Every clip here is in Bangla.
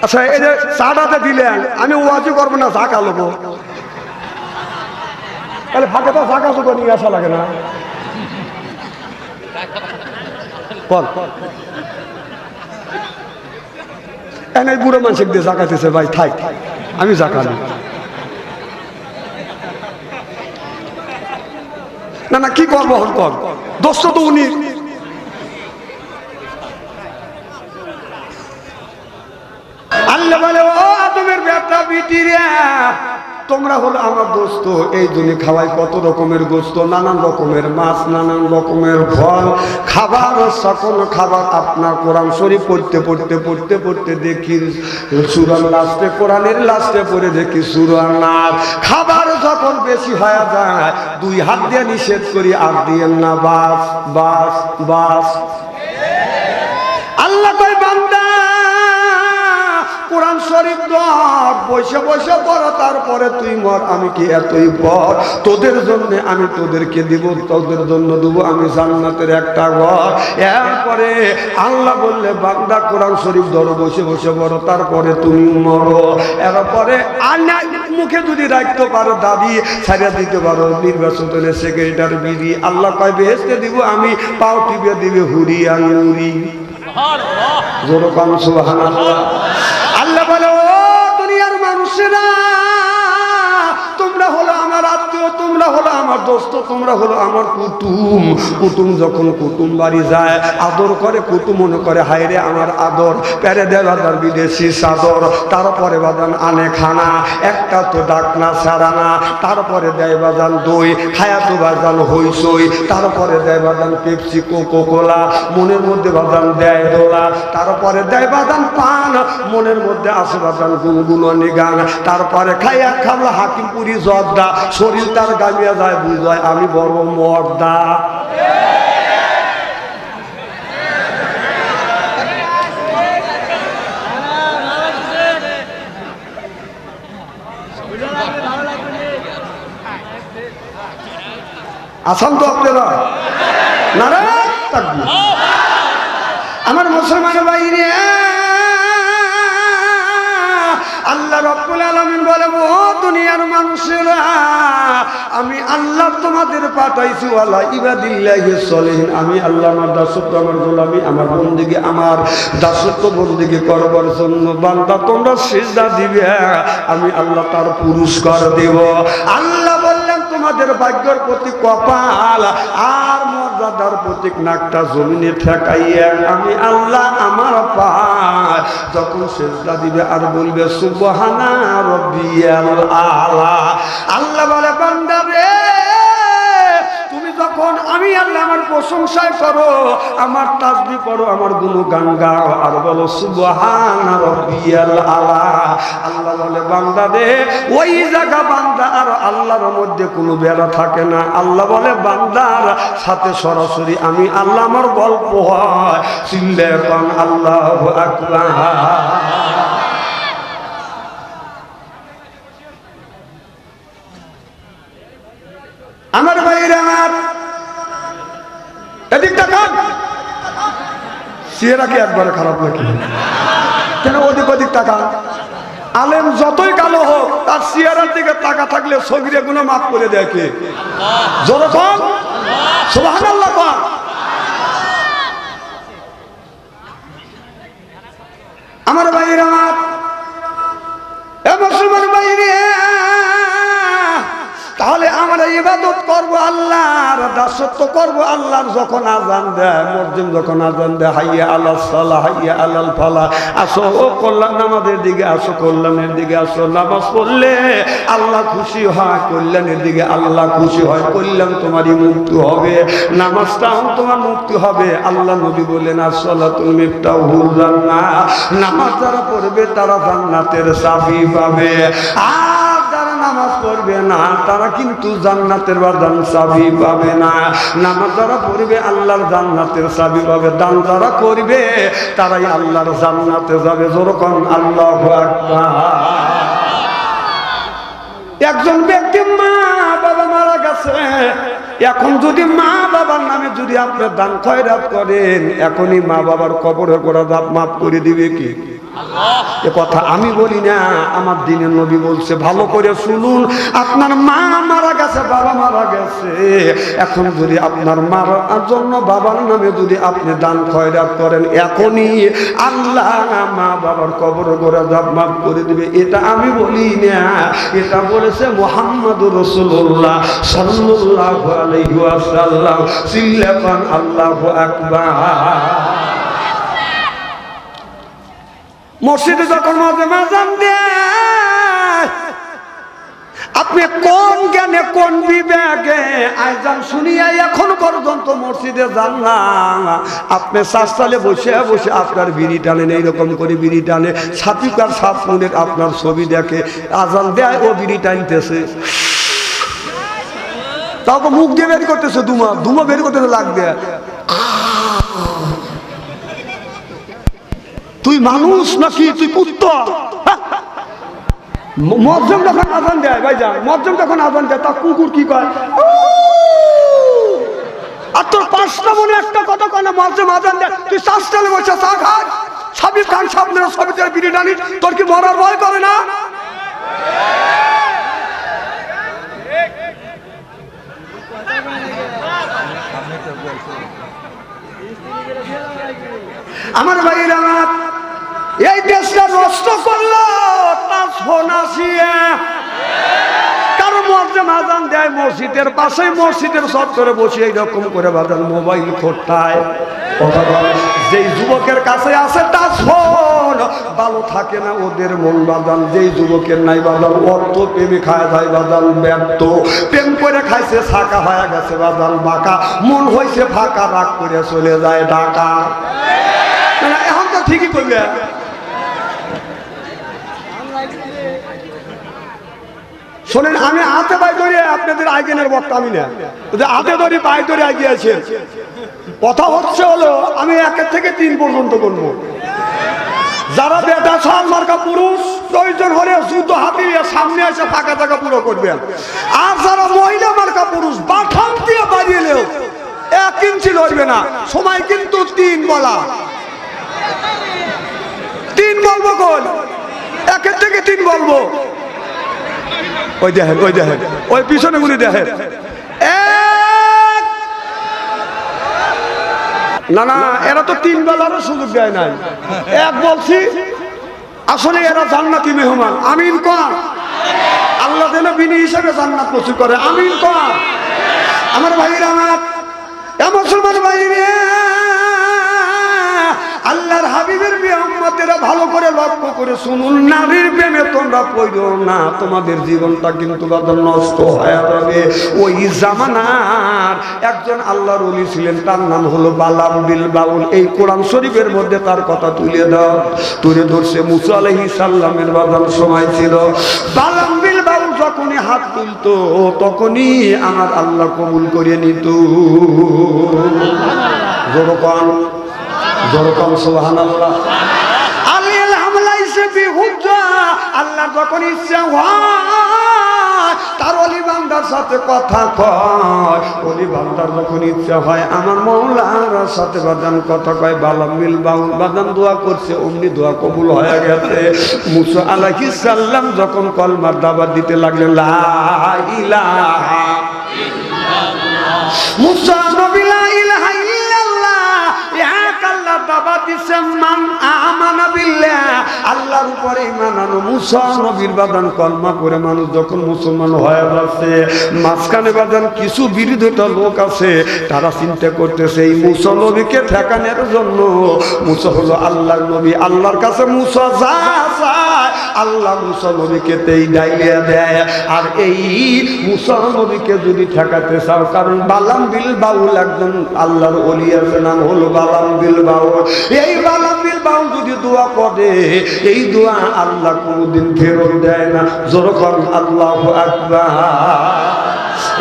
আচ্ছা এই যে চাটাতে দিলেন, আমি ওয়াজি করবো না ঝাঁকা লোবো, তাহলে ফাঁকে তো ঝাঁকা চুকা নিয়ে আসা লাগে না? এনে বুড়ো মানুষের দিয়ে জাকাতেছে, ভাই থাক আমি জাকালি না। না কি করবো হন কর, দোষ তো উনি। আল্লাহ বলে ও আদমের বেটা বিটি রে, তোমরা হলো আমার দোস্ত। এই জন্য খাওয়াই কত রকমের গোস্ত, নানান রকমের মাছ, নানান রকমের ফল, খাবার, সকল খাবার। আপনার কোরআন শরীফ পড়তে পড়তে পড়তে পড়তে দেখি সূরার লাস্টে, কোরআনের লাস্টে পড়ে দেখি সূরার নাম। খাবার যখন বেশি হয়ে যায়, দুই হাত দিয়ে নিষেধ করি, আর দিয়েন না, বাস বাস বাস। আল্লাহ কয় বান্দা কোরআন শরীফ ধর, বসে বসে পড়া, তারপরে তুই মর। আমি কি এতই পর তোদের জন্য, আমি তোদেরকে দিব, তোদের জন্য দেবো আমি জান্নাতের একটা ঘর। এরপরে আল্লাহ বললে বান্দা কোরআন শরীফ ধরো, বসে বসে পড়ো, তারপরে তুমি মরো। এরপরে মুখে যদি রাখতে পারো দাবি ছাড়িয়ে দিতে পারো, নির্বাচনে সেক্রেটারি বিধি, আল্লাহ কয় বেহেশতে দিব আমি, পাও টিপে দিবে হুরি আঙুরি। সুবহানাল্লাহ। আল্লাহ বলে ও দুনিয়ার মানুষেরা, তোমরা হলো আমার আত্মীয়, তোমরা হলো আমার দোস্ত, তোমরা হলো আমার কুটুম। কুটুম যখন কুটুম বাড়ি যায়, আদর করে, কুটুম মনে করে হায়রে আমার আদর, পেরে দেয় বাজার বিদেশি চাদর। তারপরে বাজান আনে খানা, একটা তো ডাকনা ছাড়া না। তারপরে দেয় বাজান দই, খায়া তো বাজান হইসই। তারপরে দেয় বাজান পেপসি, কোকো কোলা, মনের মধ্যে বাজান দেয় দোলা। তারপরে দেয় বাজান পান, মনের মধ্যে আসে বাজান গুনগুনি গান। তারপরে খাইয়া খাবলা হাকিমপুরি জর্দা, শরীর তার গামিয়া যায়, বুঝায় আমি বড় মর্দা। আসান তো আপনারা নারায়ণ তাকবীর। আমার মুসলমান ভাইরে, আল্লাহ রাব্বুল আলামিন বলে ও দুনিয়ার মানুষেরা, আমি আল্লাহ তোমাদের পাঠাইছি ওয়ালা ইবাদিল্লাহিস সলিহিন। আমি আল্লাহ আমার দাসত্ব, আমার গোলামি, আমার বন্দেগী, আমার দাসত্ব বন্দেগী করবার জন্য বান্দা তোমরা সিজদা দিবে, আমি আল্লাহ তার পুরস্কার দেব। আল্লাহ বললেন তোমাদের ভাগ্যের প্রতি কপাল আর মর্যাদার প্রতীক নাকটা জমিনে ঠেকাইয়া আমি আল্লাহ আমার পায় যখন সিজদা দিবে আর বলবে সুবহানা রাব্বিয়াল আলা। আল্লাহ বলে বান্দা রে, তুমি যখন আমি আল্লাহ আমার প্রশংসায় করো, আমার তাসবিহ করো, আমার গুণগান গাও আর বলো সুবহানা রাব্বিয়াল আলা। আল্লাহ বলে বান্দা রে, ওই জায়গা বান্দা আর আল্লাহর মধ্যে কোনো বেড়া থাকে না। আল্লাহ বলে বান্দার সাথে সরাসরি আমি আল্লাহ আমার গল্প হয়। চিল্লে কোন আল্লাহু আকবার। আমার ভাইরা আমার এদিক তাকান, চেহারা কি একবারে খারাপ নাকি? কেন ওদিক ওদিক তাকান। আলেম যতই কালো হোক তার চেহারার দিকে তাকা থাকলে সগিরে গুনাহ মাফ করে দেয় কে? জোরে কোন সুবহানাল্লাহ কোন। আমার ভাইরা আমার, এ মুসলমান ভাইরে, তাহলে আমরা ইবাদত করব আল্লাহর, দাসত্ব করব আল্লাহর। যখন আযান দেয়, মুয়াজ্জিন যখন আযান দেয়, হাইয়া আলাস সালাহ, হাইয়া আলাল ফালাহ, আসো ও কল্যাণ নামাজের দিকে আসো, কল্যাণের দিকে আসো। নামাজ পড়লে আল্লাহ খুশি হয়, কল্যাণের দিকে আল্লাহ খুশি হয়। কল্যাণ তোমারই মুক্তি হবে, নামাজটাও তোমার মুক্তি হবে। আল্লাহ নবী বলেন আসসালাতুল মিফতাহুল জান্নাহ, নামাজ যারা পড়বে তারা জান্নাতের চাবি পাবে। আর যারা নামাজ পড়বে না তারা কিন্তু জান্নাতের বাদান চাবি পাবে না। নামাজ যারা পড়বে আল্লাহর জান্নাতের চাবি পাবে, দান যারা করবে তারাই আল্লাহর জান্নাতে যাবে। যেরকম আল্লাহু আকবার। একজন ব্যক্তি মা বাবা মারা গেছে, এখন যদি মা বাবার নামে যদি আপনি দান খয়রাত করেন, এখনই মা বাবার কবরে গোড়া মাফ করে দিবে কি? এ কথা আমি বলি না, আমার দিনের নবী বলছে। ভালো করে শুনুন, আপনার মা মারা গেছে, বাবা মারা গেছে, এখন যদি আপনার মার জন্য বাবার নামে যদি আপনি দান খয়রাত করেন, এখনই আল্লাহ মা বাবার কবর করে মাফ করে দিবে। এটা আমি বলি না, এটা বলেছে মুহাম্মদুর রাসূলুল্লাহ সাল্লাল্লাহু আলাইহি ওয়াসাল্লাম। সিল্লাফান আল্লাহু আকবার। মসজিদে যখন আযান দেয়, আপনি কোন জ্ঞানে কোন বিবেকে আযান শুনিয়া এখন পর্যন্ত মসজিদে যান না? আপনি সালে বসে বসে আপনার বিড়ি টানেন, এইরকম করে বিড়ি টানে, ছাতিকার 7 মিনিট আপনার ছবি দেখে, আযান দেয় ও বিড়ি টানতেছে, তাও মুখ দিয়ে বের করতেছে, ধুমা বের করতেছে লাগবে। তুই মানুষ নাকি তুই কুত্তা? মজ্জম যখন আযান দেয় ভাইজান, মজ্জম যখন আযান দেয় তা কুকুর কি কয়? আর তোর 5টা মনে একটা কথা কয় না, মজ্জম আযান দেয় তুই চাষটালে বসে চা খাস, সাবির খান সামনে সবিতের বিড়ি টানি, তোর কি মরার ভয় করে না? আমার ভাইরা, এই দেশটা নষ্ট করলো তার ফোন আসিয়া, কারণ মসজিদে আযান দেয় মসজিদের পাশে, মসজিদের চত্বরে বসে এইরকম করে বাজান মোবাইল খোঁটায়। যেই যুবকের কাছে আছে তার ফোন, ভালো থাকে না ওদের মন বাজান। যেই যুবকের নাই বাজান, অর্থ প্রেমে খায় যায় বাজান ব্যর্থ, প্রেম করে খাইছে ছাকা হয়ে গেছে বাজান বাঁকা, মন হয়েছে ফাঁকা, রাগ করে চলে যায় ঢাকা। এখন তো ঠিকই করবে। শোনেন, আমি হাতে পাই ধরে আপনাদের আইগেনের বক্তা আমি না, হাতে ধরে পাই ধরে আগিয়েছেন। কথা হচ্ছে হলো আমি 1 থেকে 3 পর্যন্ত করবো। যারা বেটা ছাল মার্কা পুরুষ, প্রয়োজন হলে যুদ্ধ হাতিয়ে সামনে এসে ফাঁকা জায়গা পুরো করবেন। আর যারা মহিলা মার্কা পুরুষ, বাঠান দিয়ে বাড়িয়েলেও 1 ইঞ্চি লড়বে না। সময় কিন্তু 3 বলা, 3 বলবো, কোন 1 থেকে 3 বলবো। ওই দেখেন, ওই দেখেন, ওই পিছনে গুলি দেখেন। না না, এরা তো 3 বেলারও সুযোগ দেয় নাই। 1 বলছি, আসলে এরা জান্নাতি মেহমান। আমিন কর। আল্লাহ যেন বিনি হিসাবে জান্নাত নসিব করে। আমিন কর। আমার ভাইরা, আমার মুসলমান ভাইরা, আল্লাহর হাবিবের উম্মতেরা ভালো করে লক্ষ্য করে শুনুন, নারীর প্রেমে তোমরা পড়ো না, তোমাদের জীবনটা কিন্তু নষ্ট হয়ে যাবে। ওই জামানার একজন আল্লাহর ওলি ছিলেন, তার নাম হলো বালাম বিল বাউল। এই কোরআন শরীফের মধ্যে তার কথা তুলে ধরছে। মুসা আলাইহিস সালামের বাদান সময় ছিল, বালাম বিল বাউল যখনই হাত তুলতো তখনই আমার আল্লাহ কবুল করে নিত। যেরকম সুবহানাল্লাহ। আলিল হামলা হিসেবে হুজ্জা, আল্লাহ যখন ইচ্ছা হয় তার ওলি বান্দার সাথে কথা কয়। ওলি বান্দার যখন ইচ্ছা হয় আমার মওলার সাথে বাদান কথা কয়। বালাম বিল বাউল বাদান দোয়া করছে, অমনি দোয়া কবুল হয়ে গেছে। মুসা আলাইহিস সালাম যখন কলমার দাওয়াত দিতে লাগলেন, লা ইলাহা ইল্লাল্লাহ, মুসা নবী লা ইলাহা ইল্লাল্লাহ, এক আল্লাহ দাওয়াত দিছে, মান আমানা বিল্লাহ, আল্লাহর উপরে ঈমান আনো। মুসা নবীর বাদান কলমা করে মানুষ যখন মুসলমান হয়ে যাচ্ছে, মাঝখানে বাদান কিছু বিরোধিতা লোক আছে, তারা চিন্তা করতেছে এই মুসা নবীকে ঠেকানোর জন্য। মুসা হলো আল্লাহর নবী, আল্লাহর কাছে মুসা যা চায় আল্লাহ মুসা নবীকে তেই ডাইলিয়া দেয়। আর এই মুসা নবীকে যদি ঠেকাতে চাও, কারণ বালাম বিল বাউল একজন আল্লাহর ওলি আছে, নাম হলো বালাম বিল বাউল। এই বালাম বিল বাউল যদি দোয়া করে, এই দোয়া আল্লাহ কোনদিন ফেরত দেয় না। যেরকম আল্লাহু আকবার।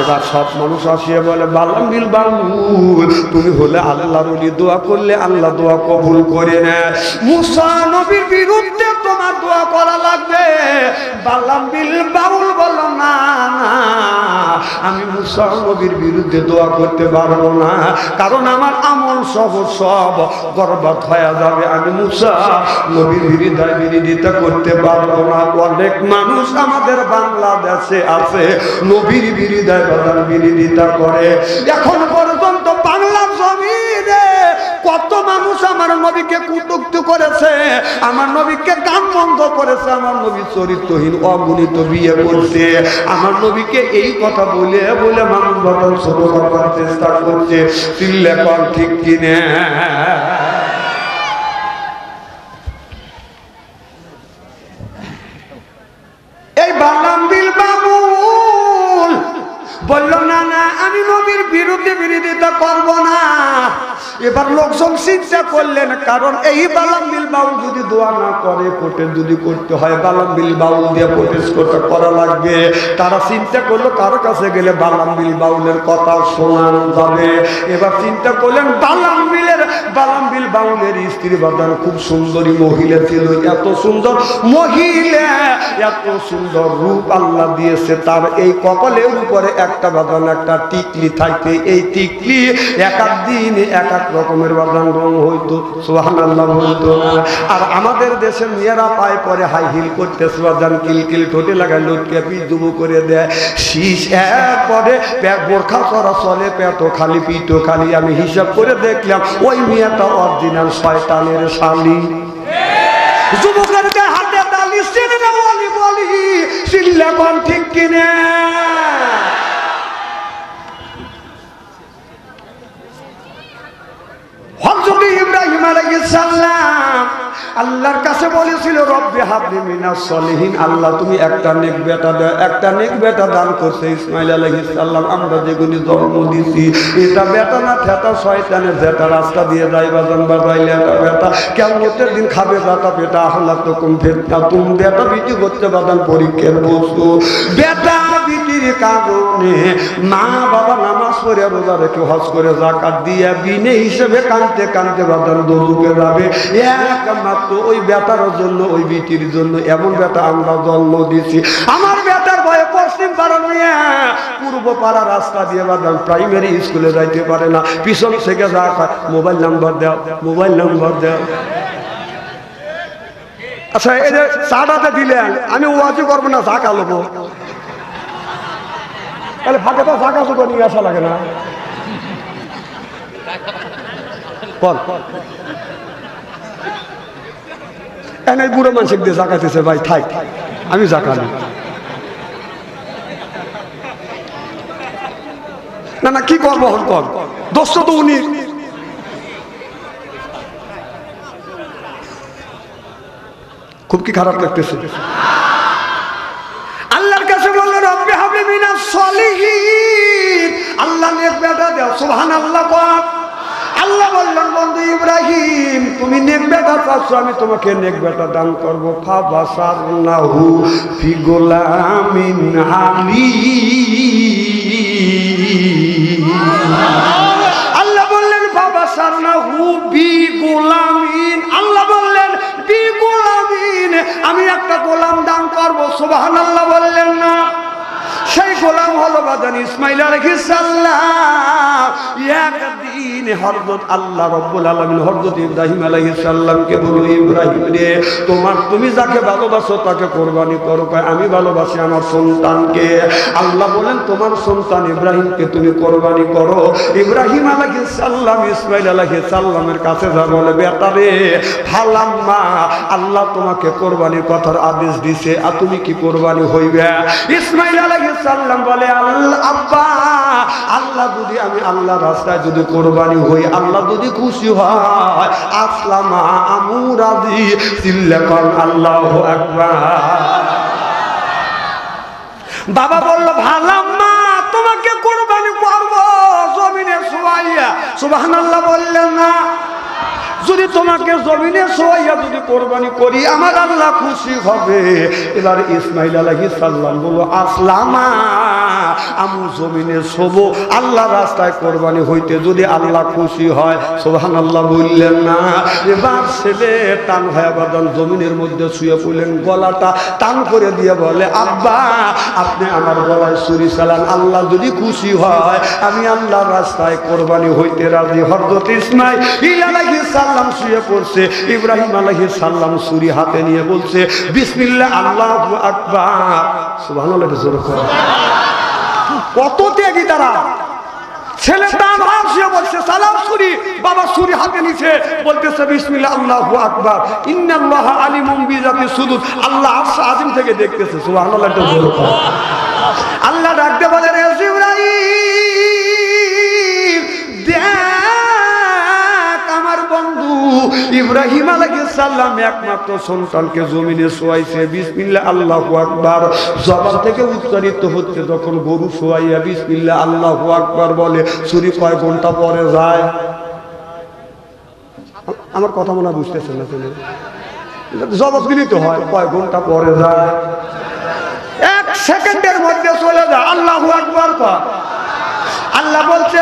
এবার সব মানুষ আসিয়ে বলে, বালাম বিল বাউল তুমি হলে আল্লাহর ওলি, দোয়া করলে আল্লাহ দোয়া কবুল করে নেয়। মুসা নবীর বিরুদ্ধে তোমার দোয়া করা লাগবে। বালাম বিল বাউল বলো না, আমি মুসা নবীর বিরুদ্ধে দোয়া করতে পারবো না, কারণ আমার আমল সব বরবাদ হয়ে যাবে। আমি মুসা নবীর বিরোধিতা করতে পারবো না। অনেক মানুষ আমাদের বাংলাদেশে আছে নবীর বিরোধিতা করে। এখন পর্যন্ত বাংলার জমিনে কত মানুষ আমার নবীকে কটূক্তি করেছে, আমার নবীকে গান বন্ধ করেছে, আমার নবী চরিত্রহীন অগণিত বিয়ে করছে, আমার নবীকে এই কথা বলে বলে মানুষ বদল ছোট করার চেষ্টা করছে। চিল্লে কর ঠিক কিনে? এই বালামবিল বাবুল বলল না না আমি নবীর বিরোধিতা করব না। এবার লোকজন চিন্তা করলেন, কারণ এই বালামবিল বাউল যদি দোয়া না করে, কোর্টে যদি করতে হয় বালামবিল বাউল দিয়ে প্রোটেস্ট করা লাগবে। তারা চিন্তা করলো কার কাছে গেলে বালামবিল বাউলের কথা শোনানো যাবে। এবার চিন্তা করলেন বালামবিল বাউলের স্ত্রী বাদান খুব সুন্দরী মহিলা ছিল। এত সুন্দর মহিলা, এত সুন্দর রূপ আল্লাহ দিয়েছে তার। এই কপালের উপরে একটা বাদান একটা টিকলি থাকতে, এই টিকলি এক এক দিন এক এক রকমের বাদান রং হইতো, সুবহানাল্লাহ হইতো না। আর আমাদের দেশের মেয়েরা পায় পরে হাই হিল করতেছে বাদান, কিলকিল ঠোঁটে লাগায় লটকে পিজুবু করে দেয়, শীষ পরে বোরখা করা চলে, পেটও খালি পিঠও খালি। আমি হিসাব করে দেখলাম ওই মেয়েটা অরিজিনাল শয়তানের শালী। যুবকের হাতে তালি সিনে বলি বলি সিল্লা কোন ঠিক কিনে? হযরত ইব্রাহিম আলাইহিস সালাম আল্লাহর কাছে বলেছিল রব্বি হাবলি মিনাস সলিহিন, আল্লাহ তুমি একটা নেক বেটা দাও। একটা নেক বেটা দান করছে ইসমাইল আলাইহিস সালাম। আমরা যেগুলি জন্ম দিছি এটা বেটা না ঠেটা শয়তানের যেটা রাস্তা দিয়ে যাইবা জানবা যাইলে এটা বেটা কিয়ামতের দিন খাবে বেটা পেটা আহলা তো কম ফেরতা। তুমি বেটা বিটি করতে বাদান পরীক্ষার বস্তু। বেটা বিটির কারণে মা বাবা নামাজ পড়ে রোজা রেখে হজ করে যাকাত দিয়ে বিনে হিসেবে কাঁদতে কাঁদতে বাদান দোজখে যাবে। একমাত্র ওই বেটার জন্য, ওই বিটির জন্য এমন বেটা আমরা জন্ম দিছি। আমার বেটার ভয়ে পশ্চিম পাড়া নিয়ে পূর্ব পাড়া রাস্তা দিয়ে বাদান প্রাইমারি স্কুলে যাইতে পারে না। পিছন থেকে যা মোবাইল নাম্বার দাও, মোবাইল নাম্বার দাও। আচ্ছা এই যে চাটাতে দিলেন, আমি ওয়াজি করবো না, ঝাঁকা লোবো, তাহলে ফাঁকে তো ঝাঁকা চুকা নিয়ে আসা লাগে না? এনে বুড়ো মানুষ দিয়ে জাকাতেছে ভাই, থাক আমি জাকালি না। না কি করবো হল কর, দোস্ত তো উনি। খুব কি খারাপ লাগতেছে? আল্লাহর কাছে বললো রব্বি হাবলি মিনাস সলিহিন, আল্লাহ নেক বেটা দাও। সুবহানাল্লাহ কর। আল্লাহ বললেন বন্ধু ইব্রাহিম তুমি নেক বেটা চাচ্ছ, আমি তোমাকে নেক বেটা দান করবো। ফাবাসারনাহু ফি গোলামিন হালিম। আল্লাহ বললেন ফাবাসারনাহু বি গোলামিন, আল্লাহ বললেন বি গোলামিন, আমি একটা গোলাম দান করবো। সুবহানাল্লাহ বললেন না? সেই গোলাম হলো বাদান ইসমাইল আলাইহিস সালাম। একদিন হযরত আল্লাহ রাব্বুল আলামিন হযরত ইব্রাহিম আলাইহিস সালামকে বলল, ইব্রাহিম রে তুমি যাকে ভালোবাসো তাকে কুরবানি করো। আমি ভালোবাসি আমার সন্তানকে। আল্লাহ বলেন তোমার সন্তান ইব্রাহিমকে তুমি কুরবানি করো। ইব্রাহিম আলাইহিস সালাম ইসমাইল আলাইহিস সালামের কাছে যা বলে, বেটা রে ফালাম্মা আল্লাহ তোমাকে কুরবানির কথার আদেশ দিয়েছে, আর তুমি কি কুরবানি হইবে? ইসমাইল আলাইহিস সালাম বলে, আব্বা আল্লাহ যদি আমি আল্লাহ রাস্তায় যদি কোরবানি হই, আল্লাহ যদি খুশি হয়, আসলামা আমু রাজি। চিল্লাকন আল্লাহু আকবার। বাবা বলল ভালাম্মা তোমাকে কোরবানি করব জমিনে শুয়াইয়া। সুবহানাল্লাহ বললেন না? যদি তোমাকে জমিনে শোয়াইয়া যদি কোরবানি করি আমার আল্লাহ খুশি হবে। এবার ইসমাইল আলাইহিস সালাম বলল আসলামা আমু জমিনে শোবো আল্লাহ রাস্তায় কোরবানি হইতে যদি আল্লাহ খুশি হয়। সুবহানাল্লাহ বললেন না। এবার ছেলে টান হয়ে বাদান জমিনের মধ্যে শুয়ে পড়লেন, গলাটা টান করে দিয়ে বলে আব্বা আপনি আমার গলায় ছুরি চালান, আল্লাহ যদি খুশি হয় আমি আল্লাহর রাস্তায় কোরবানি হইতে রাজি। হযরত ইসমাইল আলাইহিস সালাম শুয়ে পড়ছে, ইব্রাহিম আলাইহিস সালাম ছুরি হাতে নিয়ে বলছে বিসমিল্লাহ আল্লাহু আকবার। সুবহানাল্লাহ। কত ত্যাগী তারা। ছেলে টান হাত শুয়ে বলছে সালাম ছুরি, বাবা ছুরি হাতে নিছে বলতেছে বিসমিল্লাহ আল্লাহু আকবার। ইন্নাল্লাহা আলিমুম বিযাতি সুদূর, আল্লাহ আরশ আজিম থেকে দেখতেছে। সুবহানাল্লাহ। আল্লাহ ডাকতে বলে রে জিবরাইল দেখ আমার বন্ধু ইব্রাহিম আলাইহিস সালাম একমাত্র সন্তানকে জমিনে শোয়াইছে বিসমিল্লাহ আল্লাহু আকবার। জবান থেকে উচ্চারিত হচ্ছে যখন গরু শোয়াইয়া বিসমিল্লাহ আল্লাহু আকবার বলে ছুরি কয় ঘন্টা পরে যায়। আমার কথা মনে বুঝতেছেন না? জবাব দিলেই তো হয়, কয় ঘন্টা পরে যায়, 1 সেকেন্ডের মধ্যে চলে যায়। আল্লাহু আকবার কয়। আল্লাহ বলছে